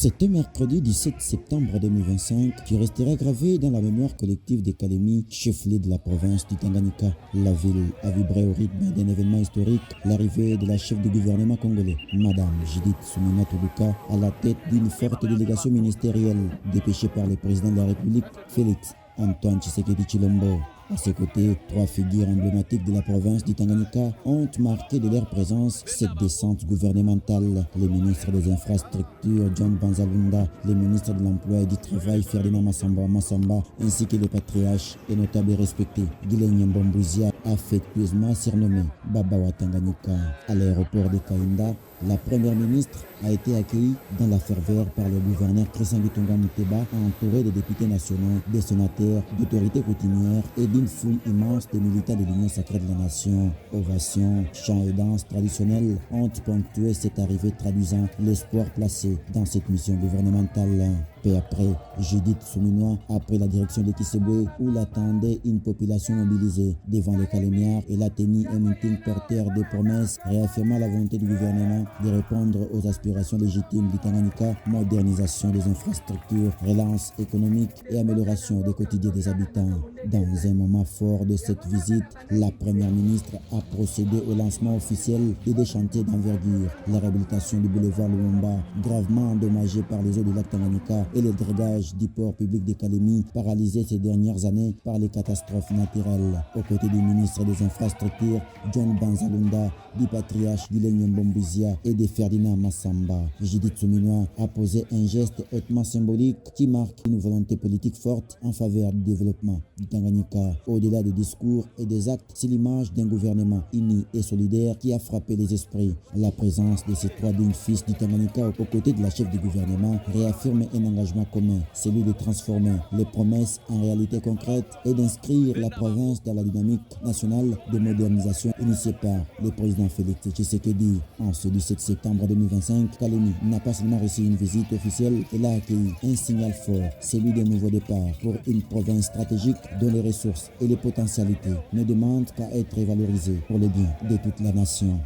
C'était mercredi 17 septembre 2025 qui restera gravé dans la mémoire collective des Kalemi, chef-lieu de la province du Tanganyika. La ville a vibré au rythme d'un événement historique, l'arrivée de la chef du gouvernement congolais, Madame Judith Suminwa Tuluka, à la tête d'une forte délégation ministérielle dépêchée par le président de la République, Félix Antoine Tshisekedi Tshilombo. À ses côtés, trois figures emblématiques de la province du Tanganyika ont marqué de leur présence cette descente gouvernementale. Les ministres des Infrastructures, John Banzalunda, les ministres de l'Emploi et du Travail, Ferdinand Massamba, ainsi que les patriarches et notables respectés, Guilain Mbombouzia, affectueusement surnommé Baba wa Tanganyika. À l'aéroport de Kainda, la première ministre a été accueillie dans la ferveur par le gouverneur Christian Gitonga Muteba, entouré des députés nationaux, des sénateurs, d'autorités coutumières et d'une foule immense de militants de l'Union sacrée de la nation. Ovations, chants et danses traditionnels ont ponctué cette arrivée, traduisant l'espoir placé dans cette mission gouvernementale. Peu après, Judith Suminwa a pris la direction de Kisebwe où l'attendait une population mobilisée. Devant les Calémiards, elle a tenu un meeting porteur de promesses, réaffirmant la volonté du gouvernement de répondre aux aspirations légitimes du Tanganyika, modernisation des infrastructures, relance économique et amélioration des quotidiens des habitants. Dans un moment fort de cette visite, la première ministre a procédé au lancement officiel de des chantiers d'envergure, la réhabilitation du boulevard Lumumba, gravement endommagé par les eaux du lac Tanganyika, et le dragage du port public de Kalemi, paralysé ces dernières années par les catastrophes naturelles. Aux côtés du ministre des Infrastructures, John Banzalunda, du patriarche Guilain Mbombouzia et de Ferdinand Massamba, Judith Suminwa a posé un geste hautement symbolique qui marque une volonté politique forte en faveur du développement du Tanganyika. Au-delà des discours et des actes, c'est l'image d'un gouvernement uni et solidaire qui a frappé les esprits. La présence de ces trois dignes fils du Tanganyika aux côtés de la chef du gouvernement réaffirme un engagement commun, celui de transformer les promesses en réalité concrète et d'inscrire la province dans la dynamique nationale de modernisation initiée par le président Félix Tshisekedi. En ce 17 septembre 2025, Kalemi n'a pas seulement reçu une visite officielle, elle a accueilli un signal fort, celui d'un nouveau départ pour une province stratégique dont les ressources et les potentialités ne demandent qu'à être valorisées pour le bien de toute la nation.